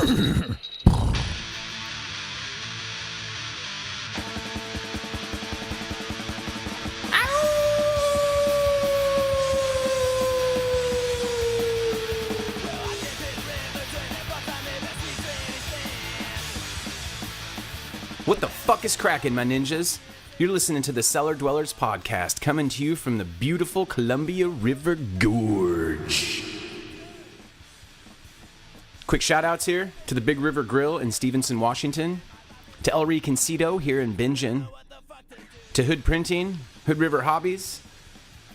What the fuck is cracking, my ninjas? You're listening to the Cellar Dwellers podcast, coming to you from the beautiful Columbia River Gorge. Quick shout-outs here to the Big River Grill in Stevenson, Washington, to El Reconcito here in Bingen, to Hood Printing, Hood River Hobbies,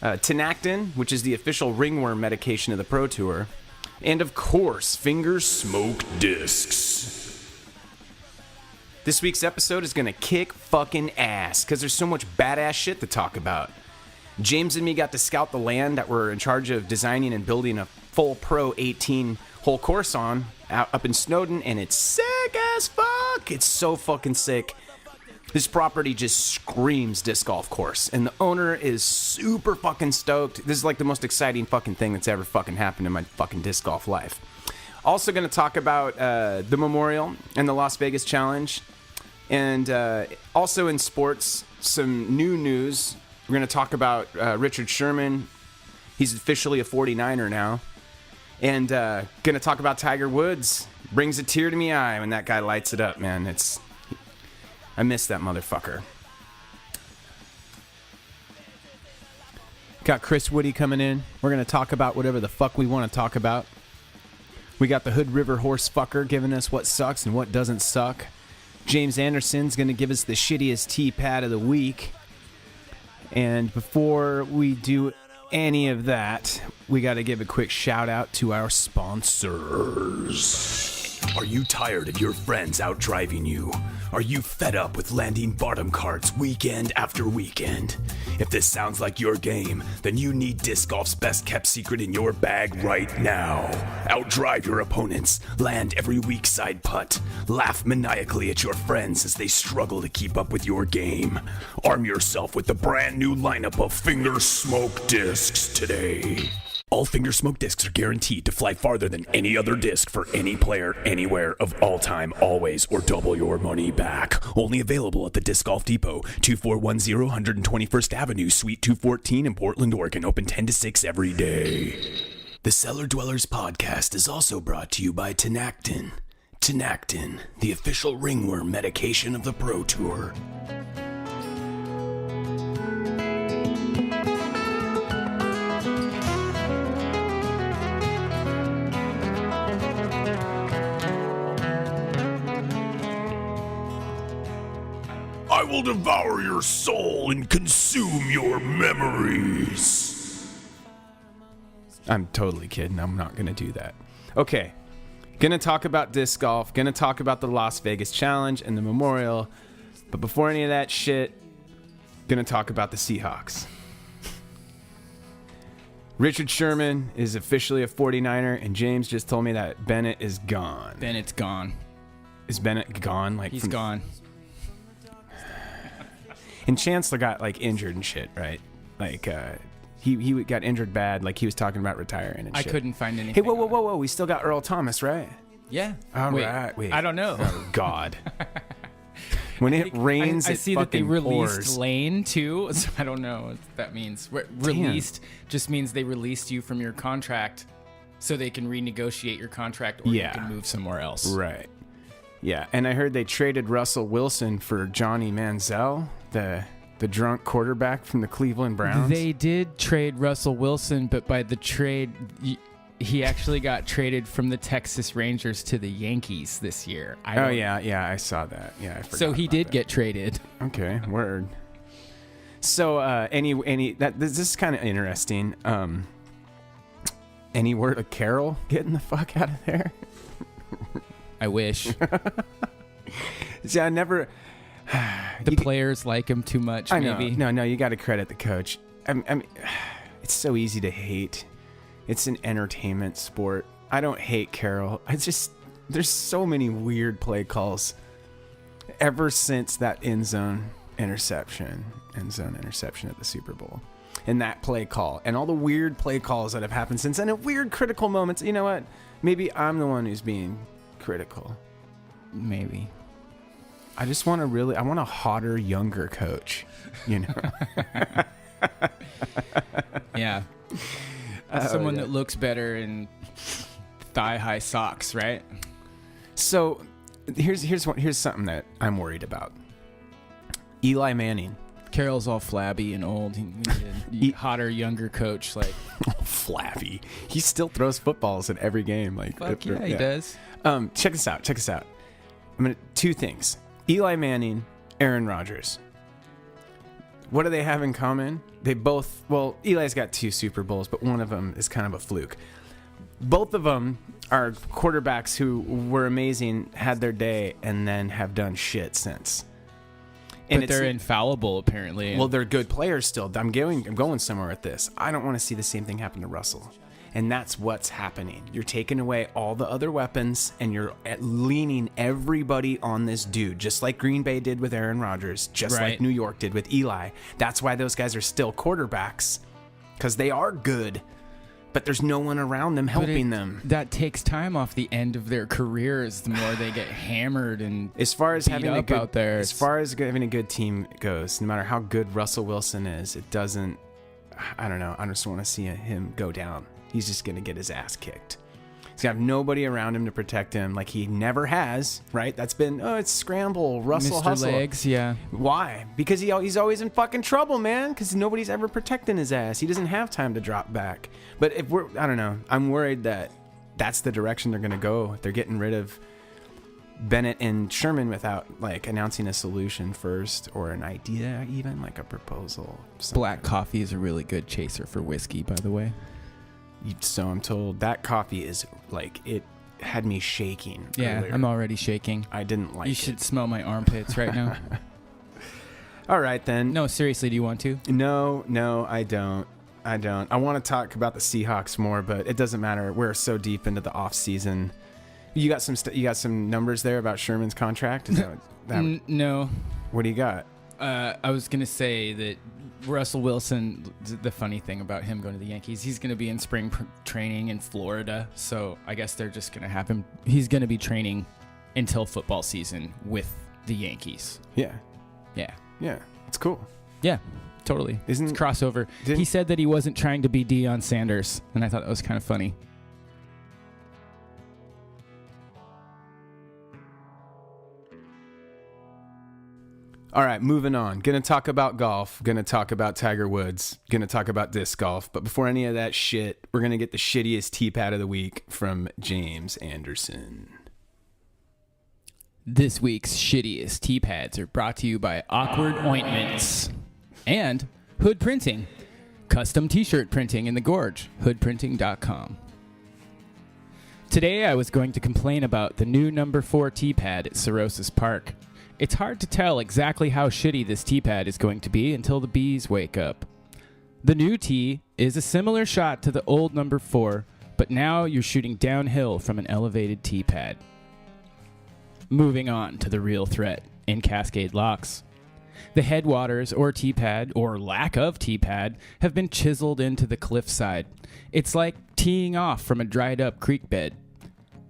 Tenactin, which is the official ringworm medication of the Pro Tour, and of course, Finger Smoke Discs. This week's episode is going to kick fucking ass because there's so much badass shit to talk about. James and me got to scout the land that we're in charge of designing and building a full pro 18-hole course on up in Snowden, and it's sick as fuck. It's so fucking sick. This property just screams disc golf course, and the owner is super fucking stoked. This is like the most exciting fucking thing that's ever fucking happened in my fucking disc golf life. Also going to talk about the Memorial and the Las Vegas Challenge. And also in sports, some new news. We're going to talk about Richard Sherman. He's officially a 49er now. And going to talk about Tiger Woods. Brings a tear to my eye when that guy lights it up, man. I miss that motherfucker. Got Chris Woody coming in. We're going to talk about whatever the fuck we want to talk about. We got the Hood River horse fucker giving us what sucks and what doesn't suck. James Anderson's going to give us the shittiest tee pad of the week. And before we do any of that, we got to give a quick shout out to our sponsors. Are you tired of your friends out driving you? Are you fed up with landing bottom carts weekend after weekend? If this sounds like your game, then you need disc golf's best kept secret in your bag right now. Outdrive your opponents, land every weak side putt, laugh maniacally at your friends as they struggle to keep up with your game. Arm yourself with the brand new lineup of Finger Smoke Discs today. All Finger Smoke Discs are guaranteed to fly farther than any other disc for any player, anywhere, of all time, always, or double your money back. Only available at the Disc Golf Depot, 2410 121st Avenue, Suite 214 in Portland, Oregon. Open 10 to 6 every day. The Cellar Dwellers podcast is also brought to you by Tenactin. Tenactin, the official ringworm medication of the Pro Tour. I will devour your soul and consume your memories. I'm totally kidding. I'm not going to do that. Okay. Going to talk about disc golf. Going to talk about the Las Vegas Challenge and the Memorial. But before any of that shit, going to talk about the Seahawks. Richard Sherman is officially a 49er, and James just told me that Bennett is gone. Bennett's gone. Is Bennett gone? He's gone. And Chancellor got like injured and shit, right? Like he got injured bad. Like he was talking about retiring and shit. I couldn't find anything. Hey, whoa! We still got Earl Thomas, right? Yeah. All right. Wait. I don't know. Oh God. When it rains, I it see that they released pours. Lane too. So I don't know what that means. Released just means they released you from your contract, so they can renegotiate your contract, or you can move somewhere else. Right. Yeah, and I heard they traded Russell Wilson for Johnny Manziel, the drunk quarterback from the Cleveland Browns. They did trade Russell Wilson, but by the trade, he actually got traded from the Texas Rangers to the Yankees this year. Yeah, I saw that. Yeah, I forgot. So he did that. get traded. Okay, word. So this is kind of interesting. Any word of Carroll getting the fuck out of there? I wish. See, I never. The players like him too much, I know. maybe. No, you got to credit the coach. I mean, it's so easy to hate. It's an entertainment sport. I don't hate Carroll. There's so many weird play calls ever since that end zone interception at the Super Bowl. And that play call. And all the weird play calls that have happened since then. And weird critical moments. You know what? Maybe I'm the one who's being critical. Maybe. I just want I want a hotter, younger coach, you know? Yeah. Someone that looks better in thigh-high socks, right? So here's something that I'm worried about. Eli Manning. Carroll's all flabby and old. He needed a hotter, younger coach. Like flabby. He still throws footballs in every game. Like, fuck yeah, he does. Check this out. Two things. Eli Manning, Aaron Rodgers. What do they have in common? They both, well, Eli's got 2 Super Bowls, but one of them is kind of a fluke. Both of them are quarterbacks who were amazing, had their day, and then have done shit since. And they're infallible, apparently. Well, they're good players still. I'm going somewhere with this. I don't want to see the same thing happen to Russell. And that's what's happening. You're taking away all the other weapons, and you're leaning everybody on this dude, just like Green Bay did with Aaron Rodgers, just like New York did with Eli. That's why those guys are still quarterbacks, because they are good, but there's no one around them helping them. That takes time off the end of their careers. The more they get hammered and as far as having a good out there, as far as having a good team goes, no matter how good Russell Wilson is, it doesn't. I don't know. I just want to see him go down. He's just going to get his ass kicked. He's going to have nobody around him to protect him like he never has, right? That's been, it's scramble, Russell Mr. hustle. Legs, yeah. Why? Because he's always in fucking trouble, man, because nobody's ever protecting his ass. He doesn't have time to drop back. But I don't know. I'm worried that that's the direction they're going to go. They're getting rid of Bennett and Sherman without, like, announcing a solution first or an idea, even, like a proposal. Black coffee is a really good chaser for whiskey, by the way. So I'm told that coffee is like, it had me shaking. Yeah, earlier. I'm already shaking. I didn't like it. You should smell my armpits right now. All right, then. No, seriously, do you want to? No, I don't. I want to talk about the Seahawks more, but it doesn't matter. We're so deep into the off season. You got some numbers there about Sherman's contract? Is that no. What do you got? I was going to say that Russell Wilson, the funny thing about him going to the Yankees, he's going to be in spring training in Florida. So I guess they're just going to have him. He's going to be training until football season with the Yankees. Yeah. Yeah. It's cool. Yeah, totally. It's crossover. He said that he wasn't trying to be Deion Sanders, and I thought that was kind of funny. All right, moving on. Gonna talk about golf. Gonna talk about Tiger Woods. Gonna talk about disc golf. But before any of that shit, we're gonna get the shittiest tee pad of the week from James Anderson. This week's shittiest tee pads are brought to you by Awkward Ointments and Hood Printing, custom t-shirt printing in the Gorge, hoodprinting.com. Today I was going to complain about the new number 4 tee pad at Cirrhosis Park. It's hard to tell exactly how shitty this tee pad is going to be until the bees wake up. The new tee is a similar shot to the old number 4, but now you're shooting downhill from an elevated tee pad. Moving on to the real threat in Cascade Locks. The headwaters or tee pad, or lack of tee pad, have been chiseled into the cliffside. It's like teeing off from a dried up creek bed.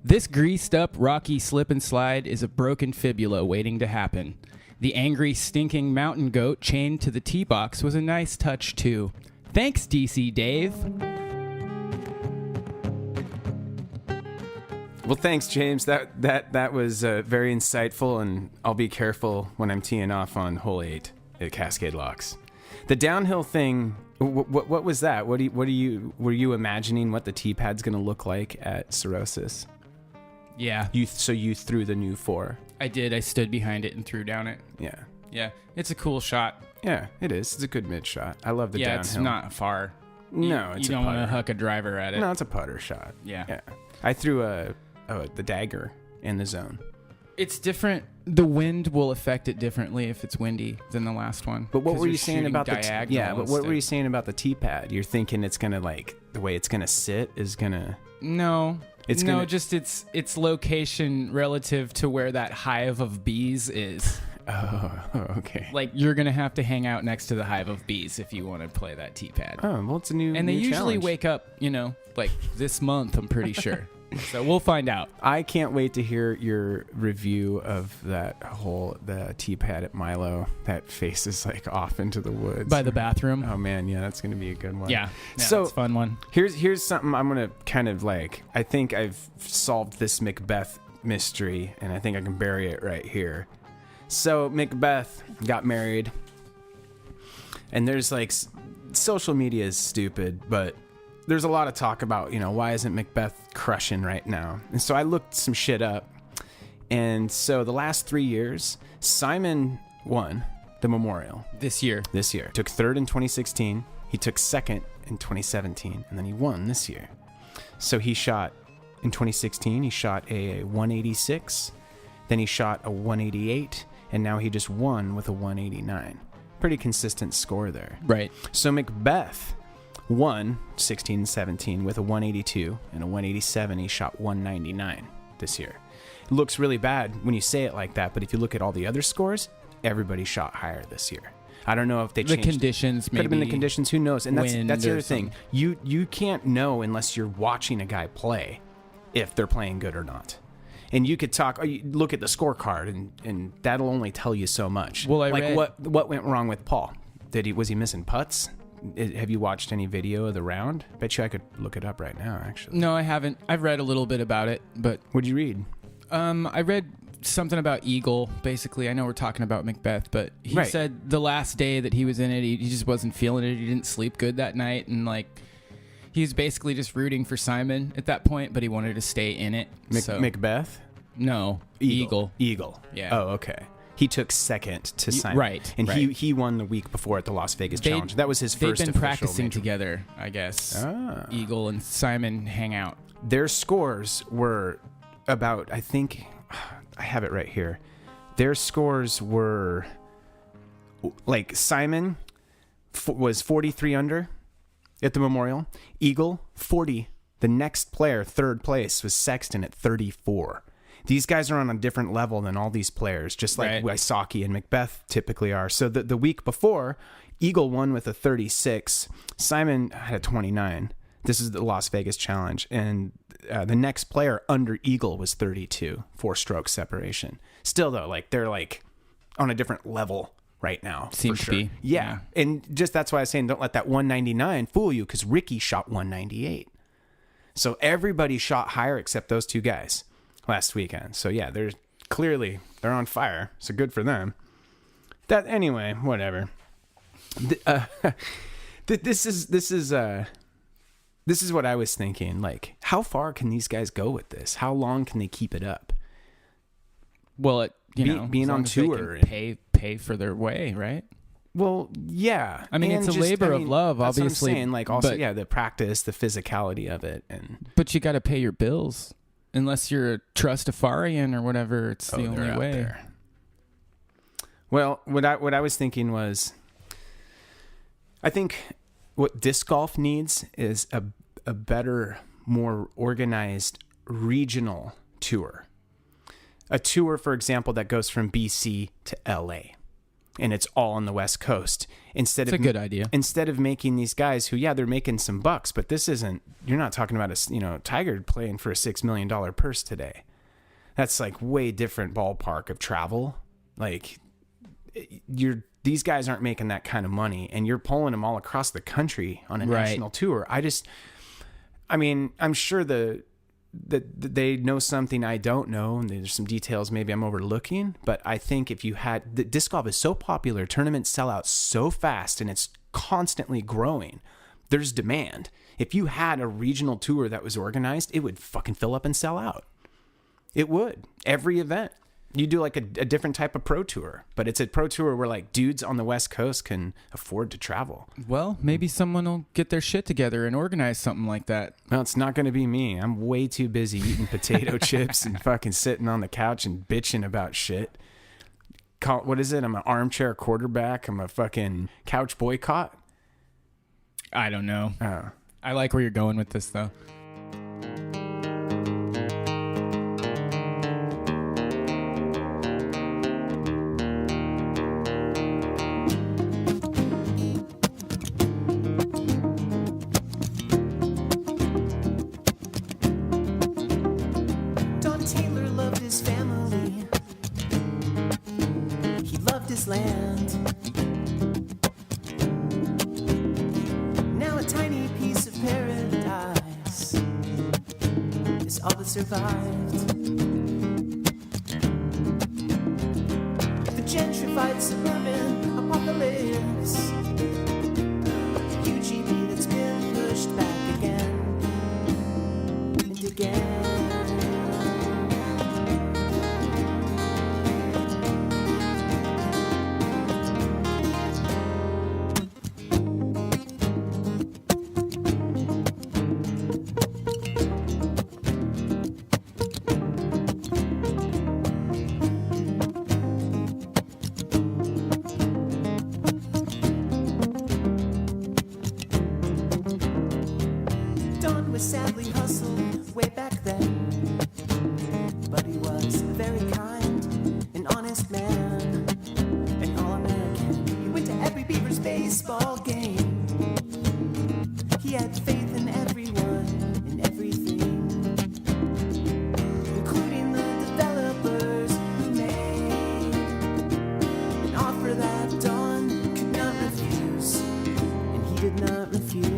This greased up, rocky slip and slide is a broken fibula waiting to happen. The angry, stinking mountain goat chained to the tee box was a nice touch too. Thanks, DC Dave. Well, thanks, James. That was very insightful, and I'll be careful when I'm teeing off on hole 8 at Cascade Locks. The downhill thing. What was that? Were you imagining what the tee pad's going to look like at Cirrhosis? Yeah. So you threw the new 4. I did. I stood behind it and threw down it. Yeah. Yeah. It's a cool shot. Yeah, it is. It's a good mid shot. I love the downhill. Yeah, it's not far. No, it's you a don't putter. want to huck a driver at it. No, it's a putter shot. Yeah. I threw the dagger in the zone. It's different. The wind will affect it differently if it's windy than the last one. But what were you saying about the what were you saying about the tee pad? You're thinking it's gonna, like, the way it's gonna sit is gonna. No. Just its location relative to where that hive of bees is. Oh, okay. Like, you're gonna have to hang out next to the hive of bees if you want to play that tee pad. Oh, well, it's a new. And they usually challenge. wake up, like this month. I'm pretty sure. So we'll find out. I can't wait to hear your review of the tea pad at Milo that faces like off into the woods By the bathroom. Oh man, yeah, that's gonna be a good one. Yeah, so it's a fun one. Here's something I'm gonna kind of like. I think I've solved this Macbeth mystery, and I think I can bury it right here. So Macbeth got married, and there's like social media is stupid, but there's a lot of talk about, why isn't Macbeth crushing right now? And so I looked some shit up. And so the last 3 years, Simon won the Memorial. This year. Took third in 2016. He took second in 2017. And then he won this year. So he shot, in 2016, he shot a 186. Then he shot a 188. And now he just won with a 189. Pretty consistent score there. Right. So Macbeth won 16 and 17 with a 182 and a 187. He shot 199 this year. It looks really bad when you say it like that, but if you look at all the other scores, everybody shot higher this year. I don't know if they changed the conditions. Could have been the conditions. Who knows? And that's the other thing. Something. You can't know unless you're watching a guy play if they're playing good or not. And you could you look at the scorecard, and that'll only tell you so much. Well, what went wrong with Paul? Was he missing putts? Have you watched any video of the round? Bet you I could look it up right now, actually. No, I haven't. I've read a little bit about it, but... What'd you read? I read something about Eagle, basically. I know we're talking about Macbeth, but he said the last day that he was in it, he just wasn't feeling it. He didn't sleep good that night, and, he was basically just rooting for Simon at that point, but he wanted to stay in it. Macbeth? No, Eagle. Yeah. Oh, okay. He took second to Simon. Right. And he won the week before at the Las Vegas Challenge. That was his first They've been official practicing major. together, I guess. Eagle and Simon hang out. Their scores were about, I think, I have it right here. Their scores were, Simon was 43 under at the Memorial. Eagle, 40. The next player, third place, was Sexton at 34. These guys are on a different level than all these players, just like Wysocki and Macbeth typically are. So the week before, Eagle won with a 36. Simon had a 29. This is the Las Vegas Challenge. And the next player under Eagle was 32, 4-stroke separation. Still, though, they're on a different level right now. Seems to be. Yeah. And just that's why I was saying don't let that 199 fool you, because Ricky shot 198. So everybody shot higher except those two guys last weekend. So yeah, they're on fire. So good for them. Anyway, whatever. This is what I was thinking. How far can these guys go with this? How long can they keep it up? Well, being on tour, and pay for their way, right? Well, yeah. I mean, it's a labor of love, obviously. That's what I'm saying. The practice, the physicality of it, but you got to pay your bills. Unless you're a Trustafarian or whatever, it's the only way. There. Well, what I was thinking was, I think what disc golf needs is a better, more organized regional tour. A tour, for example, that goes from BC to LA. And it's all on the West Coast. It's a good idea. Instead of making these guys who, they're making some bucks, but this isn't, you're not talking about Tiger playing for a $6 million purse today. That's way different ballpark of travel. These guys aren't making that kind of money, and you're pulling them all across the country on a national tour. I'm sure that they know something I don't know, and there's some details maybe I'm overlooking, but I think if you had... disc golf is so popular, tournaments sell out so fast, and it's constantly growing. There's demand. If you had a regional tour that was organized, it would fucking fill up and sell out. It would. Every event. You do a different type of pro tour, but it's a pro tour where dudes on the West Coast can afford to travel. Well, maybe someone will get their shit together and organize something like that. Well, it's not going to be me. I'm way too busy eating potato chips and fucking sitting on the couch and bitching about shit. What is it? I'm an armchair quarterback. I'm a fucking couch boycott. I don't know. Oh. I like where you're going with this, though. loved his land. Now a tiny piece of paradise is all that survived. The gentrified suburban apocalypse, UGB that's been pushed back again and again. Sadly hustled way back then, but he was a very kind and honest man, an all-American. He went to every Beavers baseball game. He had faith in everyone and everything, including the developers who made an offer that Don could not refuse, and he did not refuse.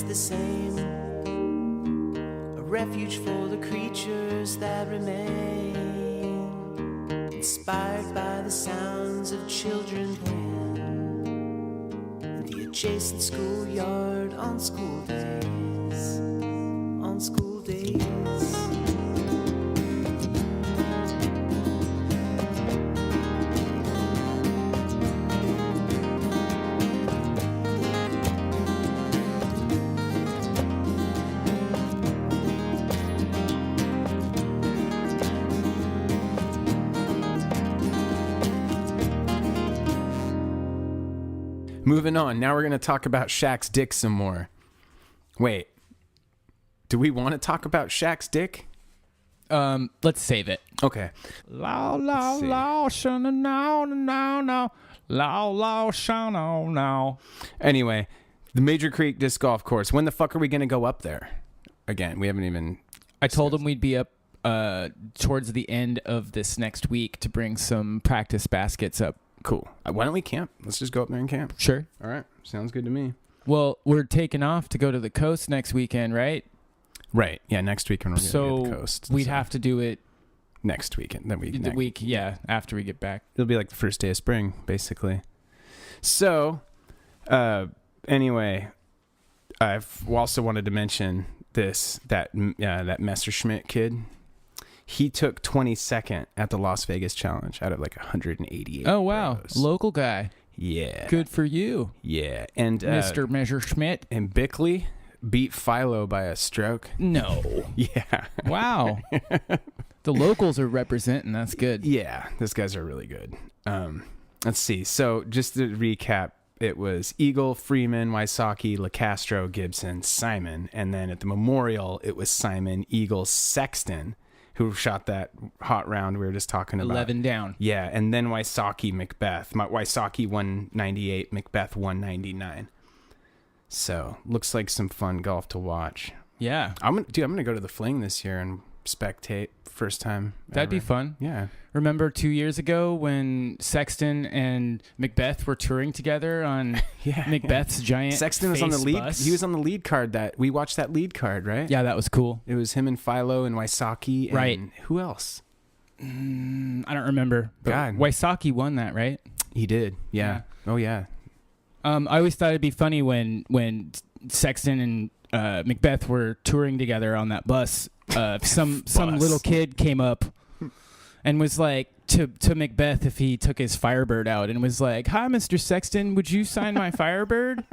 The same, a refuge for the creatures that remain, inspired by the sounds of children playing in the adjacent schoolyard on school days, on school days. Moving on. Now we're going to talk about Shaq's dick some more. Wait. Do we want to talk about Shaq's dick? Let's save it. Okay. Law, law, law, shana, now, now, now. Law, law, shana, now. Anyway, the Major Creek Disc Golf Course. When the fuck are we going to go up there? Again, we haven't even... I told him we'd be up towards the end of this next week to bring some practice baskets up. Cool. Why don't we camp? Let's just go up there and camp. Sure. All right. Sounds good to me. Well, we're taking off to go to the coast next weekend, right? Right. Yeah, next weekend we're going to be at the coast. We'd have to do it next weekend. Then the week, yeah, after we get back. It'll be like the first day of spring, basically. So, anyway, I've also wanted to mention that Messerschmitt kid. He took 22nd at the Las Vegas Challenge out of like 188. Oh, wow. rows. Local guy. Yeah. Good for you. Yeah. And Mr. Messerschmitt. And Bickley beat Philo by a stroke. No. Yeah. Wow. The locals are representing. That's good. Yeah. Those guys are really good. Let's see. So just to recap, it was Eagle, Freeman, Wysocki, LeCastro, Gibson, Simon. And then at the Memorial, it was Simon, Eagle, Sexton, who shot that hot round we were just talking about. 11 down. Yeah, and then Wysocki, Macbeth. Wysocki 198, Macbeth 199. So, looks like some fun golf to watch. Yeah. I'm gonna go to the Fling this year and spectate first time. That'd be fun. Yeah. Remember 2 years ago when Sexton and Macbeth were touring together on Macbeth's giant Sexton was face on the lead. bus? He was on the lead card that we watched that lead card, right? Yeah, that was cool. It was him and Philo and Wysocki and right. Who else? I don't remember. But God. Wysocki won that, right? He did. Yeah. Oh yeah. I always thought it'd be funny when Sexton and Macbeth were touring together on that bus. Some little kid came up and was like to Macbeth if he took his Firebird out and was like, "Hi, Mr. Sexton, would you sign my Firebird?"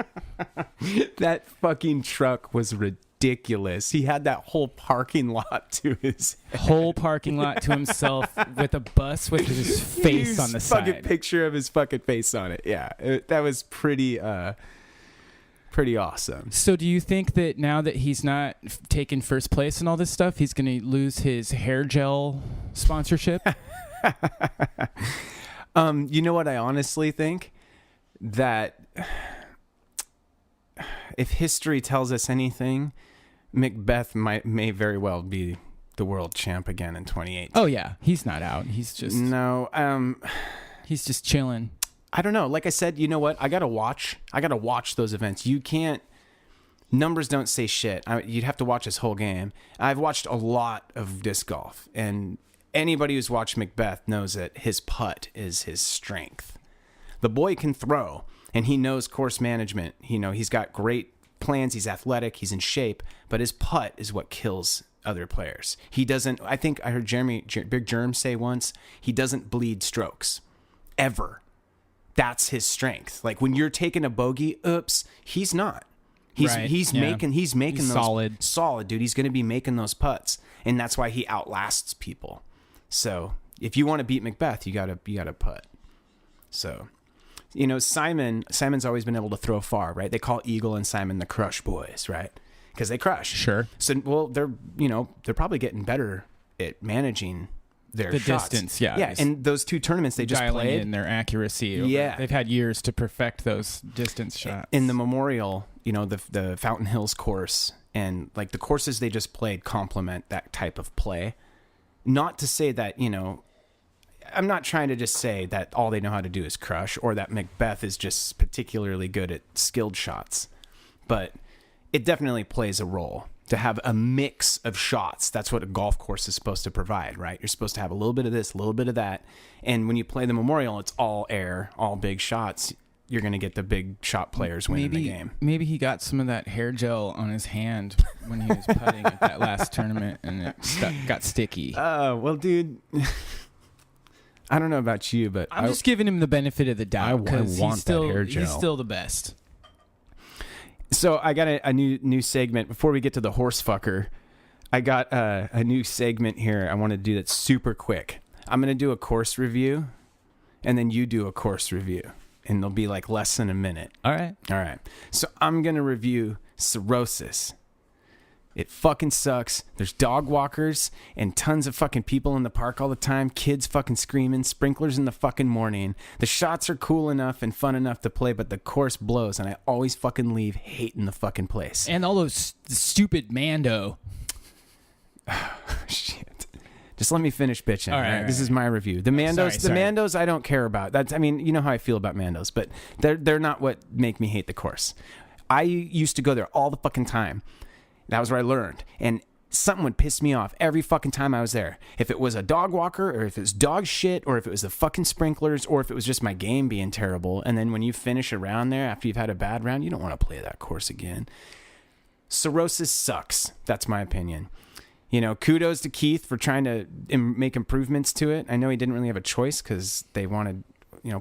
That fucking truck was ridiculous. ridiculous. He had that whole parking lot to his Whole parking lot to himself with a bus with his face on the fucking side. picture of his fucking face on it. Yeah, that was pretty awesome. So do you think that now that he's not taking first place in all this stuff, he's going to lose his hair gel sponsorship? You know what I honestly think? That if history tells us anything, Macbeth may very well be the world champ again in 2018. Oh yeah, he's not out. He's just he's just chilling. I don't know. Like I said, you know what? I gotta watch those events. You can't. Numbers don't say shit. You'd have to watch this whole game. I've watched a lot of disc golf, and anybody who's watched Macbeth knows that his putt is his strength. The boy can throw, and he knows course management. He's got great plans. He's athletic. He's in shape. But his putt is what kills other players. He doesn't. I think I heard Big Germ say once, he doesn't bleed strokes, ever. That's his strength. Like when you're taking a bogey, he's not. He's making those solid, dude. He's going to be making those putts, and that's why he outlasts people. So if you want to beat Macbeth, you gotta putt. So, Simon's always been able to throw far, right? They call Eagle and Simon the Crush Boys, right? Because they crush. Sure. So, well, they're probably getting better at managing their shots. Distance, yeah. Yeah, and those two tournaments they just played, in their accuracy. Yeah. They've had years to perfect those distance shots. In the Memorial, the Fountain Hills course and like the courses they just played complement that type of play. Not to say that, I'm not trying to just say that all they know how to do is crush or that Macbeth is just particularly good at skilled shots, but it definitely plays a role to have a mix of shots. That's what a golf course is supposed to provide, right? You're supposed to have a little bit of this, a little bit of that. And when you play the Memorial, it's all air, all big shots. You're going to get the big shot players winning the game. Maybe he got some of that hair gel on his hand when he was putting at that last tournament and it got sticky. Well, dude, I don't know about you, but I'm just giving him the benefit of the doubt because that hair gel. He's still the best. So I got a new segment before we get to the horse fucker. I got a new segment here I want to do that's super quick. I'm going to do a course review, and then you do a course review, and they'll be like less than a minute. All right. So I'm going to review Cirrhosis. It fucking sucks. There's dog walkers and tons of fucking people in the park all the time. Kids fucking screaming. Sprinklers in the fucking morning. The shots are cool enough and fun enough to play, but the course blows, and I always fucking leave hating the fucking place. And all those stupid Mando. Shit. Just let me finish bitching. All right. This is my review. The Mandos, Sorry. Mandos, I don't care about. You know how I feel about Mandos, but they're not what make me hate the course. I used to go there all the fucking time. That was where I learned. And something would piss me off every fucking time I was there. If it was a dog walker, or if it was dog shit, or if it was the fucking sprinklers, or if it was just my game being terrible. And then when you finish a round there after you've had a bad round, you don't want to play that course again. Cirrhosis sucks. That's my opinion. Kudos to Keith for trying to make improvements to it. I know he didn't really have a choice because they wanted,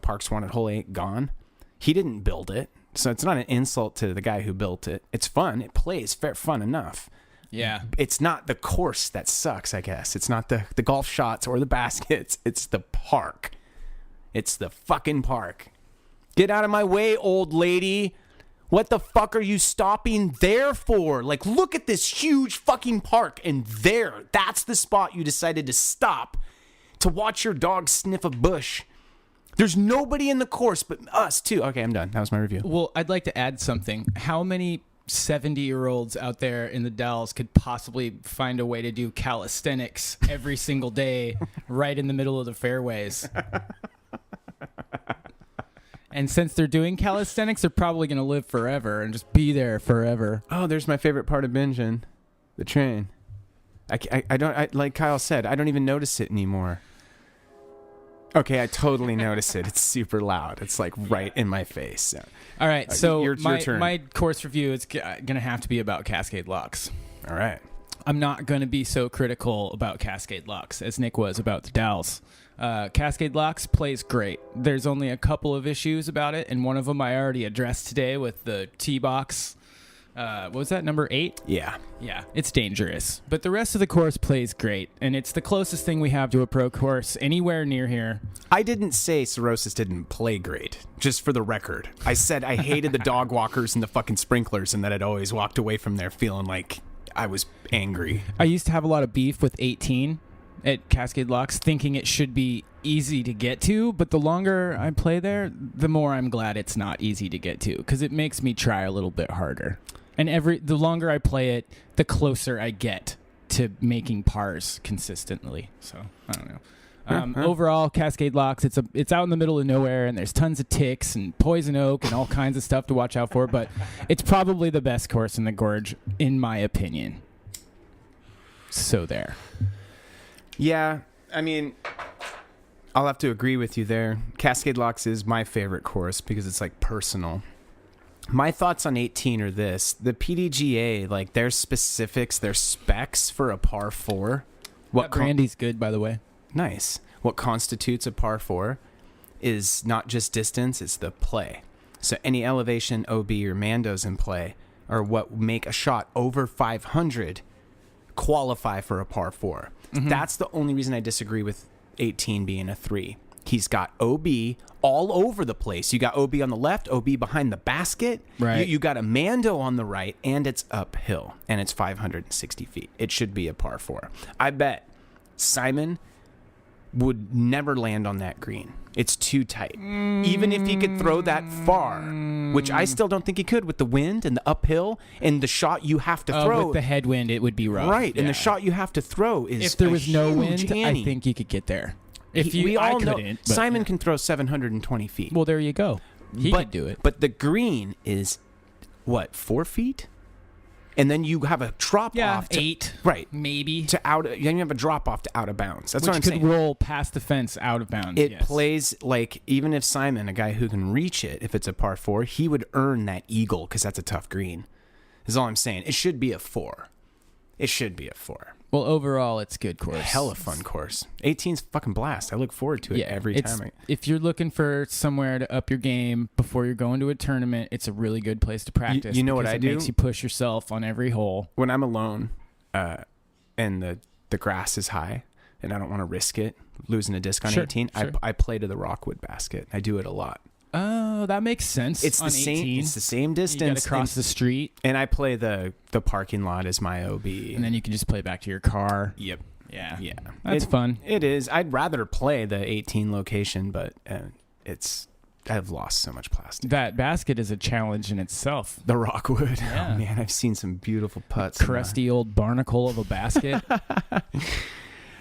Parks wanted hole 8 gone. He didn't build it. So it's not an insult to the guy who built it. It's fun. It plays fun enough. Yeah. It's not the course that sucks, I guess. It's not the golf shots or the baskets. It's the park. It's the fucking park. Get out of my way, old lady. What the fuck are you stopping there for? Like, look at this huge fucking park, and that's the spot you decided to stop to watch your dog sniff a bush. There's nobody in the course but us, too. Okay, I'm done. That was my review. Well, I'd like to add something. How many 70-year-olds out there in the Dells could possibly find a way to do calisthenics every single day right in the middle of the fairways? And since they're doing calisthenics, they're probably going to live forever and just be there forever. Oh, there's my favorite part of Bingen, the train. Like Kyle said, I don't even notice it anymore. Okay, I totally notice it. It's super loud. It's like right in my face. So. All right, so your turn. My course review is going to have to be about Cascade Locks. All right. I'm not going to be so critical about Cascade Locks as Nick was about the Dowels. Cascade Locks plays great. There's only a couple of issues about it, and one of them I already addressed today with the tee box What was that, number 8? Yeah. Yeah, it's dangerous. But the rest of the course plays great, and it's the closest thing we have to a pro course anywhere near here. I didn't say Cirrhosis didn't play great, just for the record. I said I hated the dog walkers and the fucking sprinklers, and that I'd always walked away from there feeling like I was angry. I used to have a lot of beef with 18 at Cascade Locks, thinking it should be easy to get to, but the longer I play there, the more I'm glad it's not easy to get to, because it makes me try a little bit harder. And the longer I play it, the closer I get to making pars consistently. So I don't know. Overall, Cascade Locks, it's out in the middle of nowhere, and there's tons of ticks and poison oak and all kinds of stuff to watch out for. But it's probably the best course in the Gorge, in my opinion. So there. Yeah, I mean, I'll have to agree with you there. Cascade Locks is my favorite course because it's like personal. My thoughts on 18 are this. The PDGA, like their specifics, their specs for a par 4. Brandy's good, by the way. Nice. What constitutes a par 4 is not just distance, it's the play. So any elevation, OB, or Mandos in play are what make a shot over 500 qualify for a par 4. Mm-hmm. That's the only reason I disagree with 18 being a 3. He's got OB all over the place. You got OB on the left, OB behind the basket. Right. You got a Mando on the right, and it's uphill, and it's 560 feet. It should be a par 4. I bet Simon would never land on that green. It's too tight. Even if he could throw that far, which I still don't think he could with the wind and the uphill and the shot you have to throw. With the headwind, it would be rough. Right, yeah. and the shot you have to throw is if there was no wind, ante. I think you could get there. We all know couldn't, Simon can throw 720 feet. Well, there you go. He could do it. But the green is, what, 4 feet? And then you have a drop off to 8, right, maybe to out. Then you have a drop off to out of bounds. That's what I'm saying. Which could roll past the fence out of bounds. It plays like, even if Simon, a guy who can reach it, if it's a par 4, he would earn that eagle because that's a tough green. Is all I'm saying. It should be a 4. It should be a 4. Well, overall, it's a good course. Hella fun course. 18's fucking blast. I look forward to it every time. If you're looking for somewhere to up your game before you're going to a tournament, it's a really good place to practice. You know what I do? It makes you push yourself on every hole. When I'm alone and the grass is high and I don't want to risk it, losing a disc on 18, sure. I play to the rockwood basket. I do it a lot. Oh, that makes sense. It's the same. It's the same distance. You got to cross the street, and I play the parking lot as my OB, and then you can just play back to your car. Yep. Yeah. Yeah. That's fun. It is. I'd rather play the 18 location, but I've lost so much plastic. That basket is a challenge in itself. The rockwood. Yeah. Oh man, I've seen some beautiful putts. Crusty old barnacle of a basket.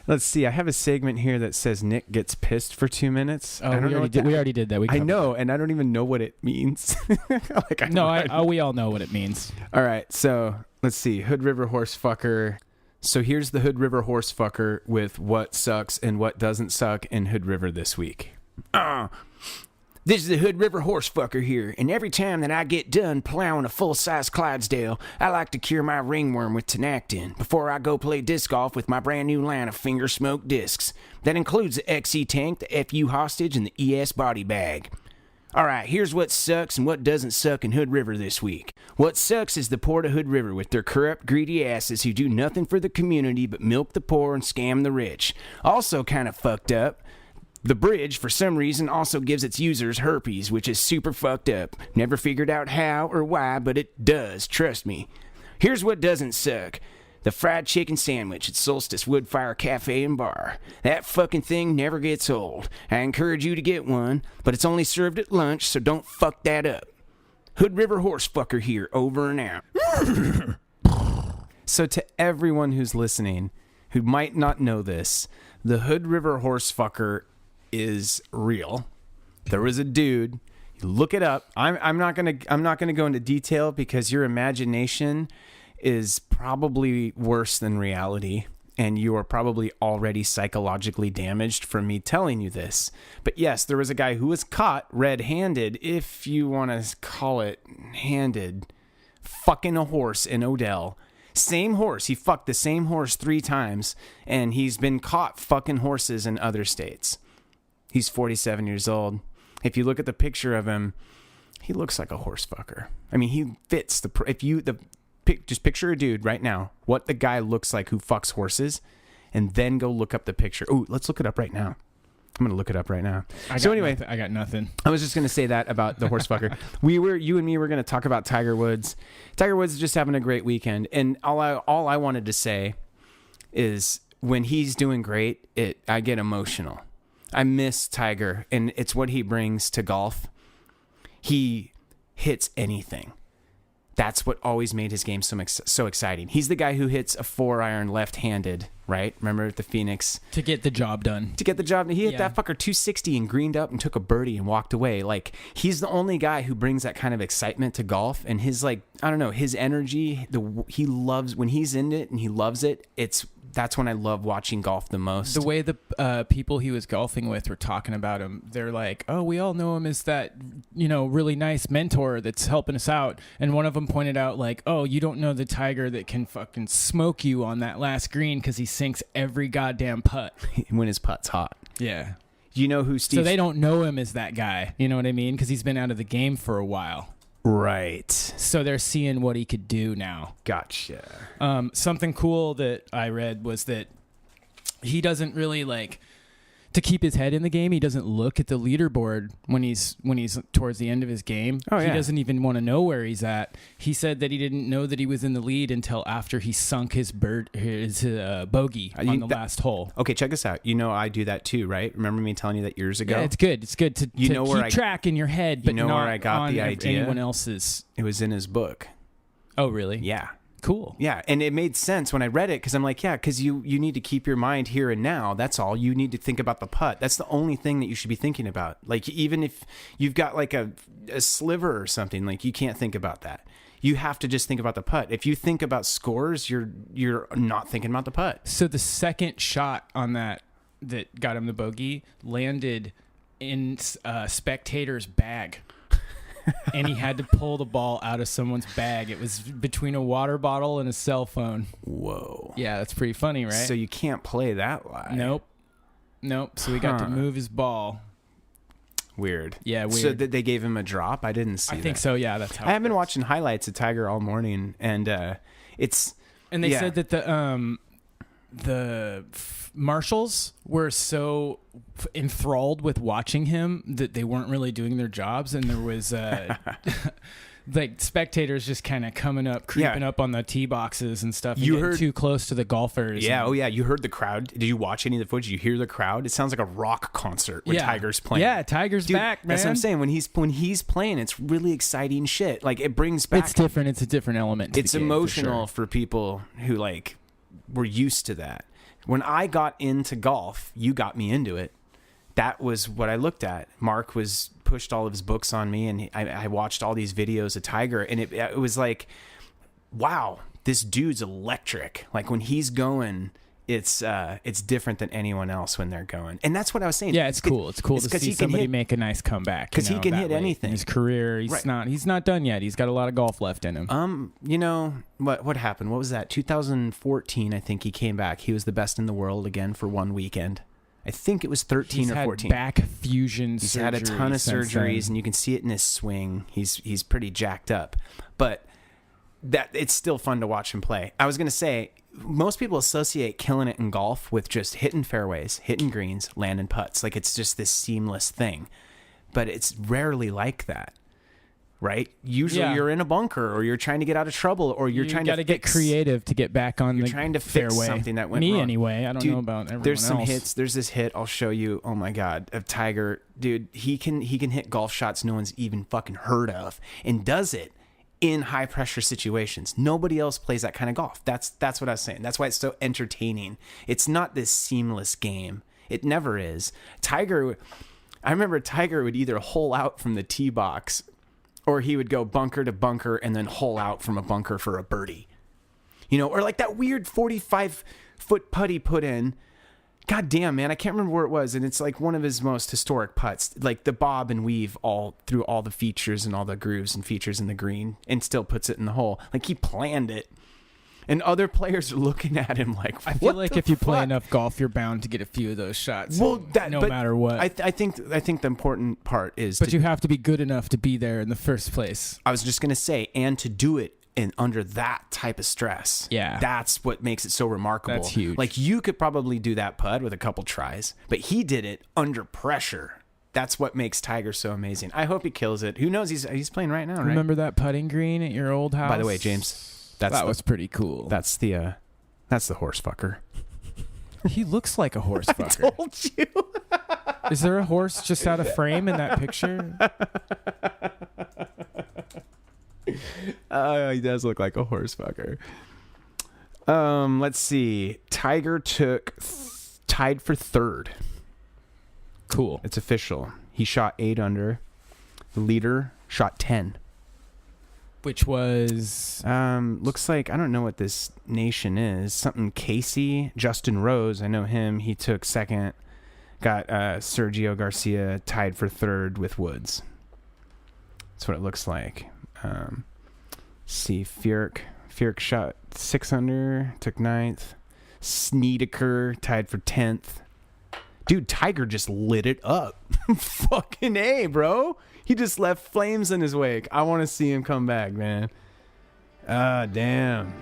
Let's see. I have a segment here that says Nick gets pissed for 2 minutes. Oh, we already did that. I know, and I don't even know what it means. We all know what it means. All right, so let's see. Hood River Horsefucker. So here's the Hood River Horsefucker with what sucks and what doesn't suck in Hood River this week. This is the Hood River Horsefucker here, and every time that I get done plowing a full-size Clydesdale, I like to cure my ringworm with Tenactin before I go play disc golf with my brand new line of finger smoked discs. That includes the XE tank, the FU hostage, and the ES body bag. Alright, here's what sucks and what doesn't suck in Hood River this week. What sucks is the Port of Hood River with their corrupt, greedy asses who do nothing for the community but milk the poor and scam the rich. Also kind of fucked up. The bridge, for some reason, also gives its users herpes, which is super fucked up. Never figured out how or why, but it does, trust me. Here's what doesn't suck. The fried chicken sandwich at Solstice Woodfire Cafe and Bar. That fucking thing never gets old. I encourage you to get one, but it's only served at lunch, so don't fuck that up. Hood River Horsefucker here, over and out. So to everyone who's listening, who might not know this, the Hood River Horsefucker is real. There was a dude. Look it up. I'm not gonna go into detail because your imagination is probably worse than reality, and you are probably already psychologically damaged from me telling you this. But yes, there was a guy who was caught red-handed, if you want to call it handed, fucking a horse in Odell. Same horse. He fucked the same horse 3 times, and he's been caught fucking horses in other states. He's 47 years old. If you look at the picture of him, He looks like a horse fucker. I mean, he fits just picture a dude right now, what the guy looks like who fucks horses, and then go look up the picture. Oh, let's look it up right now. I'm going to look it up right now. I got nothing. I was just going to say that about the horse fucker. You and me were going to talk about Tiger Woods. Tiger Woods is just having a great weekend. And all I wanted to say is when he's doing great, I get emotional. I miss Tiger, and it's what he brings to golf. He hits anything. That's what always made his game so exciting. He's the guy who hits a 4-iron left-handed, right? Remember at the Phoenix? To get the job done. He hit that fucker 260 and greened up and took a birdie and walked away. Like, he's the only guy who brings that kind of excitement to golf. And his, like, I don't know, his energy, he loves, when he's in it and he loves it, that's when I love watching golf the most. The way the people he was golfing with were talking about him, they're like, oh, we all know him as that, really nice mentor that's helping us out. And one of them pointed out, like, oh, you don't know the Tiger that can fucking smoke you on that last green because he sinks every goddamn putt. When his putt's hot. Yeah. You know who Steve... So they don't know him as that guy. You know what I mean? Because he's been out of the game for a while. Right. So they're seeing what he could do now. Gotcha. Something cool that I read was that he doesn't really like to keep his head in the game. He doesn't look at the leaderboard when he's towards the end of his game. Oh, yeah. He doesn't even want to know where he's at. He said that he didn't know that he was in the lead until after he sunk his bogey on the last hole. Okay, check this out. I do that too, right? Remember me telling you that years ago? Yeah, it's good. It's good to keep track in your head, but not where I got on the idea? anyone else's. It was in his book. Oh, really? Yeah. Cool. Yeah, and it made sense when I read it because I'm like, yeah, because you need to keep your mind here and now. That's all. You need to think about the putt. That's the only thing that you should be thinking about. Like, even if you've got like a sliver or something, like you can't think about that. You have to just think about the putt. If you think about scores, you're not thinking about the putt. So the second shot on that got him the bogey landed in a spectator's bag. And he had to pull the ball out of someone's bag. It was between a water bottle and a cell phone. Whoa. Yeah, that's pretty funny, right? So you can't play that lie. Nope. So he got to move his ball. Weird. Yeah, weird. So they gave him a drop? I didn't see that. I think so, yeah. That's how I have been watching highlights of Tiger all morning, and it's... And they said that the marshals were so enthralled with watching him that they weren't really doing their jobs, and there was like spectators just kind of creeping up on the tee boxes and stuff. And you getting heard too close to the golfers. Yeah, you heard the crowd. Did you watch any of the footage? Did you hear the crowd? It sounds like a rock concert when Tiger's playing. Yeah, Tiger's back, man. That's what I'm saying. When he's playing, it's really exciting shit. Like, it brings back. It's different. It's a different element. It's emotional for people who like were used to that. When I got into golf, you got me into it. That was what I looked at. Mark pushed all of his books on me, and I watched all these videos of Tiger, and it was like, wow, this dude's electric. Like, when he's going, it's different than anyone else when they're going. And that's what I was saying. Yeah, it's cool. It's cool to see somebody make a nice comeback. Because he can hit anything. In his career, he's not done yet. He's got a lot of golf left in him. What happened? What was that? 2014, I think he came back. He was the best in the world again for one weekend. I think it was 13 or 14. He's had back fusion surgery. He's had a ton of surgeries, and you can see it in his swing. He's pretty jacked up. But it's still fun to watch him play. I was going to say, most people associate killing it in golf with just hitting fairways, hitting greens, landing putts. Like, it's just this seamless thing. But it's rarely like that, right? Usually you're in a bunker, or you're trying to get out of trouble, or you're trying to get creative to get back on the trying to fix fairway. Something that went wrong. Anyway. I don't know about everyone There's some else. hits. There's this hit I'll show you. Oh my God, of Tiger, dude. He can hit golf shots no one's even fucking heard of, and does it in high pressure situations. Nobody else plays that kind of golf. That's what I was saying. That's why it's so entertaining. It's not this seamless game. It never is. I remember Tiger would either hole out from the tee box, or he would go bunker to bunker and then hole out from a bunker for a birdie. Or like that weird 45-foot putt he put in. God damn, man, I can't remember where it was, and it's like one of his most historic putts, like the bob and weave all through all the features and all the grooves and features in the green, and still puts it in the hole. Like, he planned it. And other players are looking at him like, I feel like if you play fuck? enough golf, you're bound to get a few of those shots. Well, no but matter what. I think the important part is. But you have to be good enough to be there in the first place. I was just gonna say, and to do it under that type of stress. Yeah. That's what makes it so remarkable. That's huge. Like, you could probably do that putt with a couple tries, but he did it under pressure. That's what makes Tiger so amazing. I hope he kills it. Who knows? He's playing right now, right? Remember that putting green at your old house? By the way, James, that was pretty cool. That's the horse fucker. He looks like a horse fucker. I told you. Is there a horse just out of frame in that picture? He does look like a horse fucker. Let's see. Tiger tied for third. Cool. It's official. He shot 8 under. The leader shot 10. Which was... Looks like, I don't know what this nation is. Something Casey. Justin Rose, I know him. He took second. Got Sergio Garcia tied for third with Woods. That's what it looks like. See, Fierk shot 6 under, took 9th. Snedeker tied for 10th. Dude, Tiger just lit it up. Fucking A, bro. He just left flames in his wake. I want to see him come back, man. Damn.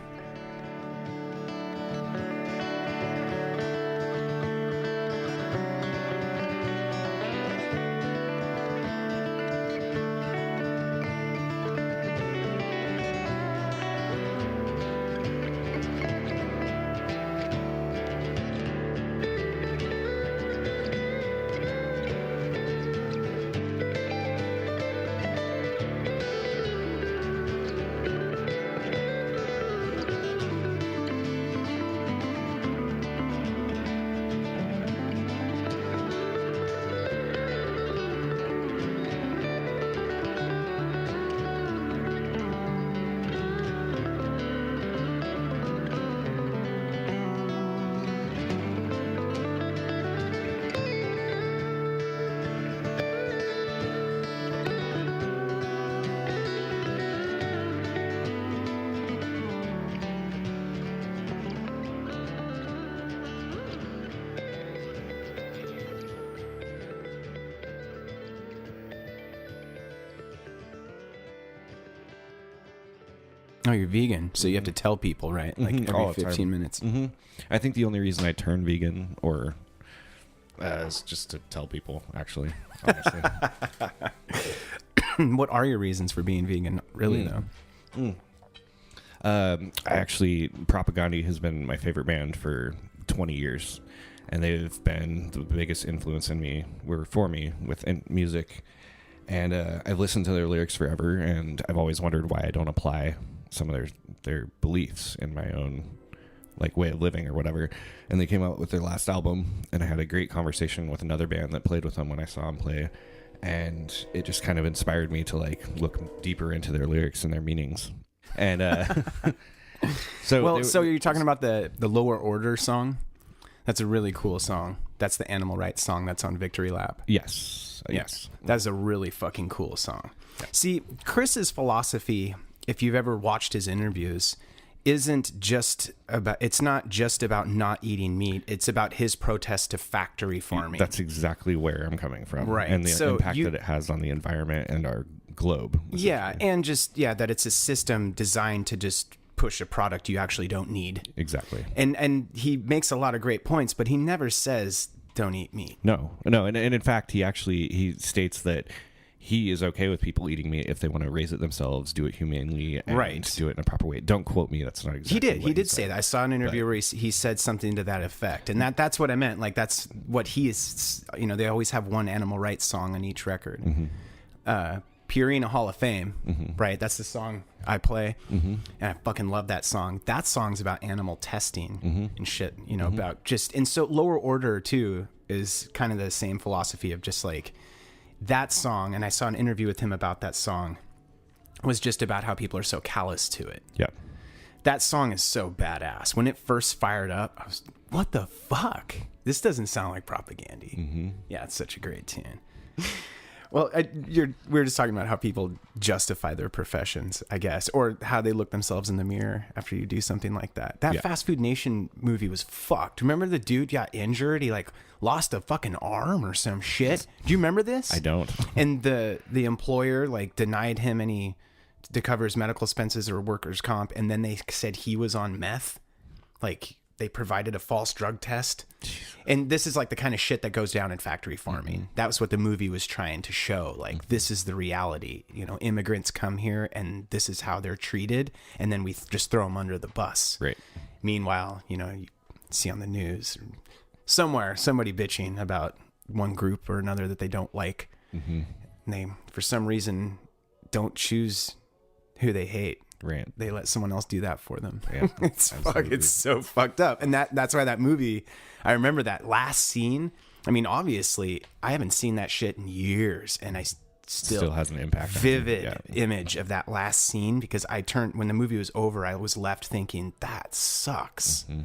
Oh, you're vegan, so you have to tell people, right? Like every 15 minutes. Mm-hmm. I think the only reason I turned vegan is just to tell people, actually, honestly. What are your reasons for being vegan, really, though? Actually, Propaganda has been my favorite band for 20 years, and they've been the biggest influence for me with music. And I've listened to their lyrics forever, and I've always wondered why I don't apply some of their beliefs in my own like way of living or whatever. And they came out with their last album, and I had a great conversation with another band that played with them when I saw them play, and it just kind of inspired me to like look deeper into their lyrics and their meanings. And so you're talking about the Lower Order song? That's a really cool song. That's the Animal Rights song that's on Victory Lap. Yes. That's a really fucking cool song. Yeah. See, Chris's philosophy, if you've ever watched his interviews, it's not just about not eating meat. It's about his protest to factory farming. That's exactly where I'm coming from. Right. And the impact that it has on the environment and our globe. Yeah. And that it's a system designed to just push a product you actually don't need. Exactly. And he makes a lot of great points, but he never says don't eat meat. No. And in fact, he states that he is okay with people eating meat if they want to raise it themselves, do it humanely, and do it in a proper way. Don't quote me. That's not exactly He did say that. I saw an interview where he said something to that effect. And that's what I meant. Like, that's what he is. They always have one animal rights song on each record. Mm-hmm. Purina Hall of Fame, mm-hmm. right? That's the song I play. Mm-hmm. And I fucking love that song. That song's about animal testing mm-hmm. and shit, mm-hmm. about just... And so Lower Order, too, is kind of the same philosophy of just like... That song, and I saw an interview with him about that song, was just about how people are so callous to it. Yeah. That song is so badass. When it first fired up, I was, what the fuck? This doesn't sound like Propaganda. Mm-hmm. Yeah, it's such a great tune. Well, we were just talking about how people justify their professions, I guess, or how they look themselves in the mirror after you do something like that. That Fast Food Nation movie was fucked. Remember the dude got injured? He like lost a fucking arm or some shit. Do you remember this? I don't. And the employer like denied him any to cover his medical expenses or workers' comp, and then they said he was on meth. Like they provided a false drug test. And this is like the kind of shit that goes down in factory farming. Mm-hmm. That was what the movie was trying to show. Like, this is the reality. You know, immigrants come here and this is how they're treated. And then we just throw them under the bus. Right. Meanwhile, you know, you see on the news somewhere, somebody bitching about one group or another that they don't like. Mm-hmm. And they, for some reason, don't choose who they hate. Right. They let someone else do that for them. Yeah, It's so fucked up. And that's why that movie, I remember that last scene. I mean, obviously, I haven't seen that shit in years, and I still has an impact. Vivid image of that last scene, because when the movie was over, I was left thinking, that sucks. Mm-hmm.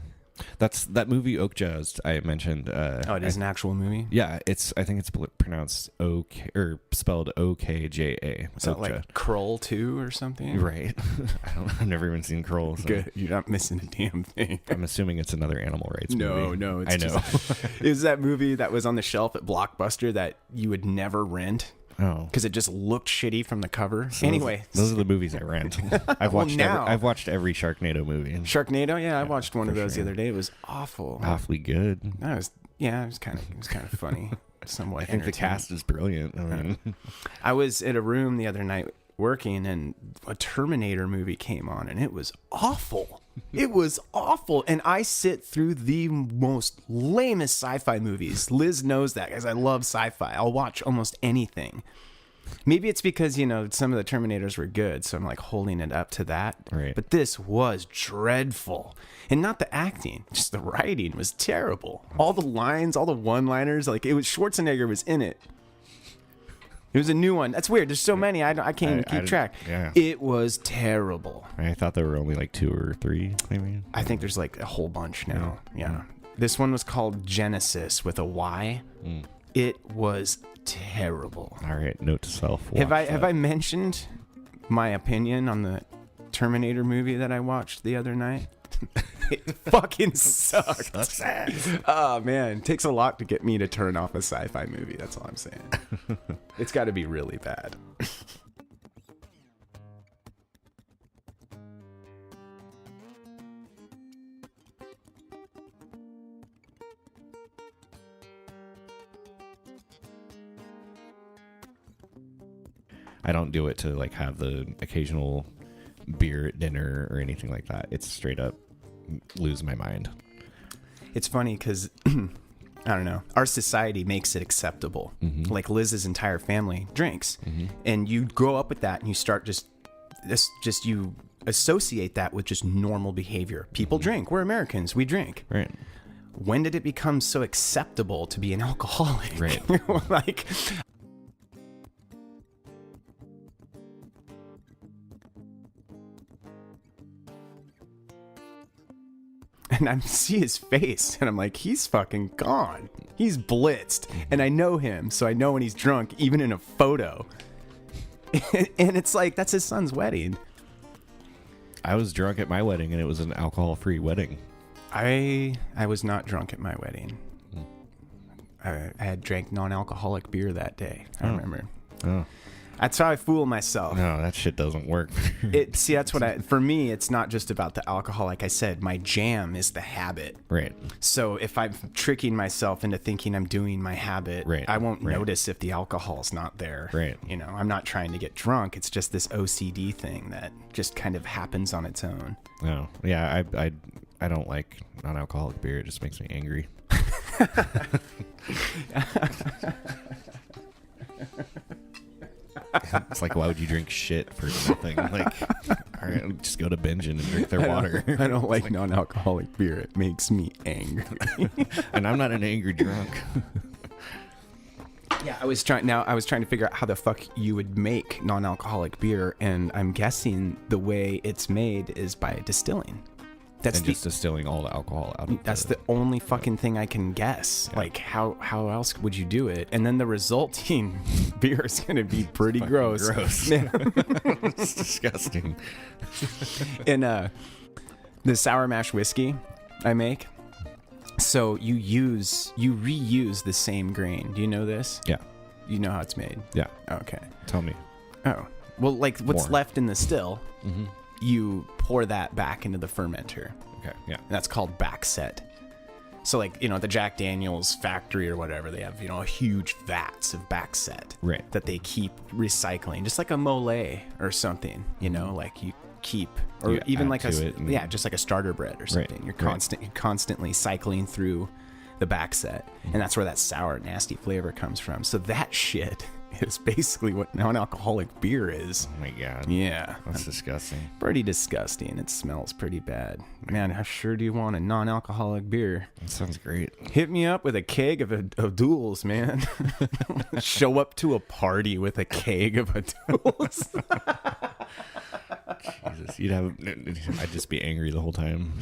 That's that movie Okja I mentioned. It is an actual movie? Yeah, I think it's pronounced OK or spelled OKJA. Is that like Krull 2 or something? Right. I've never even seen Krull. So. Good. You're not missing a damn thing. I'm assuming it's another animal rights movie. No. I know. It was that movie that was on the shelf at Blockbuster that you would never rent. Oh, because it just looked shitty from the cover. So anyway, those are the movies I rent. I've watched every Sharknado movie. Sharknado, yeah, I watched one of those the other day. It was awful. Awfully good. It was kind of funny. Somewhat. I think the cast is brilliant. I mean, I was at a room the other night working, and a Terminator movie came on, and it was awful. It was awful. And I sit through the most lamest sci-fi movies. Liz knows that, because I love sci-fi. I'll watch almost anything. Maybe it's because, you know, some of the Terminators were good, so I'm like holding it up to that. Right. But this was dreadful. And not the acting, just the writing was terrible. All the lines, all the one-liners, like it was Schwarzenegger was in it. It was a new one. That's weird. There's so many. I can't even keep track. Yeah. It was terrible. I thought there were only like 2 or 3, maybe. I think there's like a whole bunch now. Yeah. This one was called Genesis with a Y. Mm. It was terrible. All right. Note to self. Have I mentioned my opinion on the Terminator movie that I watched the other night? It fucking sucked. Oh man, it takes a lot to get me to turn off a sci-fi movie. That's all I'm saying. It's got to be really bad. I don't do it to like have the occasional beer at dinner or anything like that. It's straight up lose my mind. It's funny because I don't know, our society makes it acceptable. Mm-hmm. Like Liz's entire family drinks, and you grow up with that, and you start you associate that with just normal behavior. People drink. We're Americans. We drink. Right. When did it become so acceptable to be an alcoholic? Right. Like. And I see his face, and I'm like, he's fucking gone. He's blitzed. And I know him, so I know when he's drunk, even in a photo. And it's like, that's his son's wedding. I was drunk at my wedding, and it was an alcohol-free wedding. I was not drunk at my wedding. I had drank non-alcoholic beer that day. I remember. Oh. That's how I fool myself. No, that shit doesn't work. That's for me, it's not just about the alcohol. Like I said, my jam is the habit. Right. So if I'm tricking myself into thinking I'm doing my habit, I won't notice if the alcohol's not there. Right. You know, I'm not trying to get drunk. It's just this OCD thing that just kind of happens on its own. Oh, yeah. I don't like non-alcoholic beer. It just makes me angry. It's like, why would you drink shit for nothing? Like, all right, just go to Bingen and drink their water. I don't like non-alcoholic beer. It makes me angry. And I'm not an angry drunk. Yeah, I was trying to figure out how the fuck you would make non-alcoholic beer, and I'm guessing the way it's made is by distilling. That's and just distilling all the alcohol out of That's the only fucking thing I can guess. Yeah. Like, how else would you do it? And then the resulting beer is going to be pretty gross. Yeah. It's disgusting. And the sour mash whiskey I make, so you reuse the same grain. Do you know this? Yeah. You know how it's made? Yeah. Okay. Tell me. Oh. Well, like what's More. left in the still, Mm-hmm. you pour that back into the fermenter. Okay. Yeah. And that's called backset. So, like, you know, the Jack Daniels factory or whatever, they have, you know, huge vats of backset Right. that they keep recycling, just like a mole or something, you know, like you keep, or You even add like to it and- just like a starter bread or something. You're constantly cycling through the backset, and that's where that sour, nasty flavor comes from. So that shit is basically what non-alcoholic beer is. Oh my God. Yeah. That's disgusting. Pretty disgusting. It smells pretty bad. Man, how sure do you want a non-alcoholic beer? That sounds great. Hit me up with a keg of Duels, man. Show up to a party with a keg of a Duels. Jesus, I'd just be angry the whole time,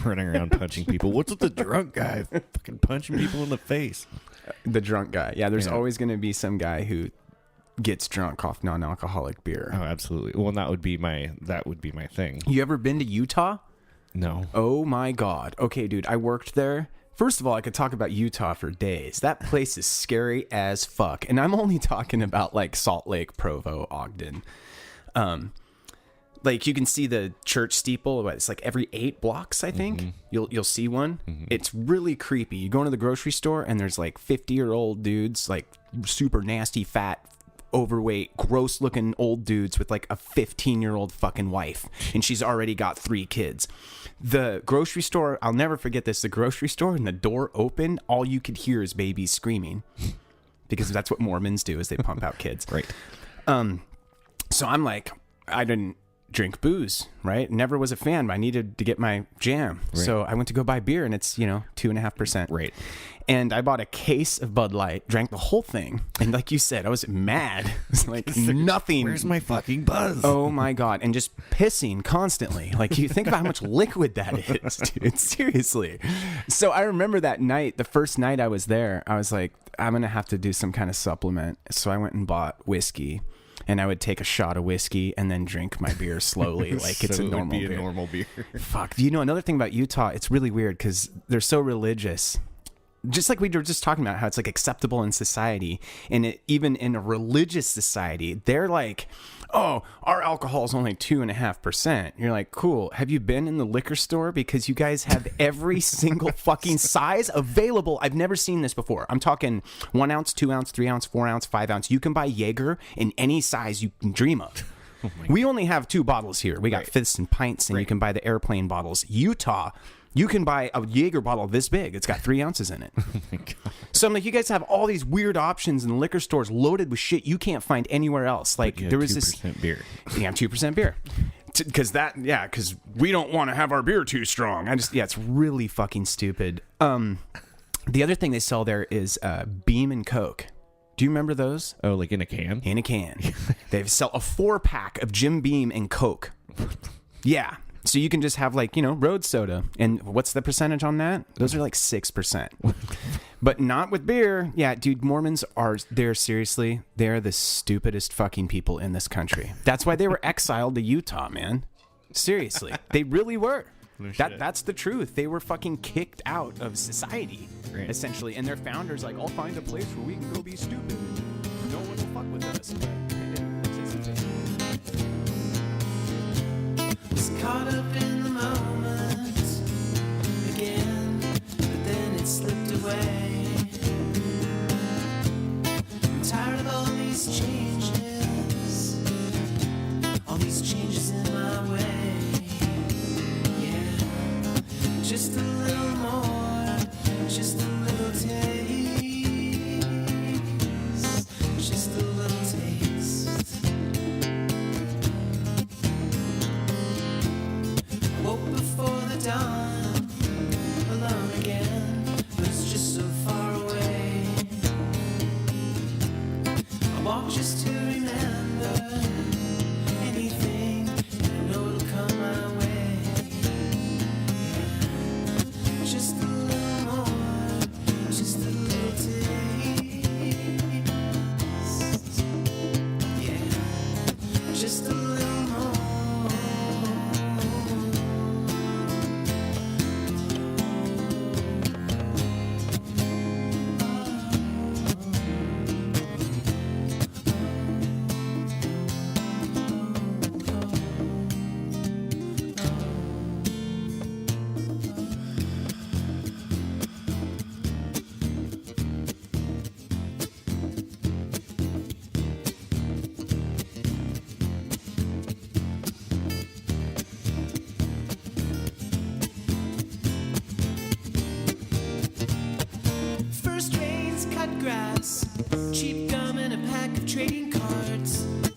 running around punching people. What's with the drunk guy fucking punching people in the face? The drunk guy. Yeah, there's Yeah. always going to be some guy who gets drunk off non-alcoholic beer. Oh, absolutely. Well, that would be my thing. You ever been to Utah? No. Oh my God. Okay, dude, I worked there. First of all, I could talk about Utah for days. That place is scary as fuck. And I'm only talking about like Salt Lake, Provo, Ogden. Like you can see the church steeple. It's like every 8 blocks, I think. You'll see one. It's really creepy. You go into the grocery store and there's like 50-year-old dudes, like super nasty, fat, overweight, gross looking old dudes with like a 15-year-old fucking wife, and she's already got 3 kids. The grocery store, I'll never forget this. The grocery store, and the door opened, all you could hear is babies screaming, because that's what Mormons do, is they pump out kids. Right. So I'm like, I didn't drink booze, right? Never was a fan, but I needed to get my jam. Right. So I went to go buy beer, and it's, 2.5%. Right. And I bought a case of Bud Light, drank the whole thing. And like you said, I was mad. It was like nothing. Where's my fucking buzz? Oh my God. And just pissing constantly. Like, you think about how much liquid that is, dude. Seriously. So I remember that night, the first night I was there, I was like, I'm going to have to do some kind of supplement. So I went and bought whiskey. And I would take a shot of whiskey and then drink my beer slowly, like it's So a it would normal be beer. a normal beer. Fuck. Another thing about Utah, it's really weird because they're so religious. Just like we were just talking about how it's like acceptable in society, and even in a religious society, they're like, oh, our alcohol is only 2.5%. You're like, cool. Have you been in the liquor store? Because you guys have every single fucking size available. I've never seen this before. I'm talking 1 ounce, 2 ounce, 3 ounce, 4 ounce, 5 ounce. You can buy Jaeger in any size you can dream of. We only have 2 bottles here. We got fifths and pints, and you can buy the airplane bottles. Utah, you can buy a Jaeger bottle this big. It's got 3 ounces in it. Oh my God. So I'm like, you guys have all these weird options in liquor stores loaded with shit you can't find anywhere else. Like, You there have was this 2% beer. yeah, 2% beer. Because we don't want to have our beer too strong. It's really fucking stupid. The other thing they sell there is Beam and Coke. Do you remember those? Oh, like in a can? In a can. They sell a 4-pack of Jim Beam and Coke. Yeah. So you can just have road soda. And what's the percentage on that? Those are like 6%. But not with beer. Yeah, dude, Mormons they're the stupidest fucking people in this country. That's why they were exiled to Utah, man. Seriously. They really were. That's the truth. They were fucking kicked out of society, essentially. And their founders like, I'll find a place where we can go be stupid. No one will fuck with us. Was caught up in the moment again, but then it slipped away. I'm tired of all these changes in my way. Yeah, just a little more, just a little taste, just a little taste. Woke before the dawn, alone again, but it's just so far away. I walk just to remember anything, and I know it'll come my way. cheap gum and a pack of trading cards.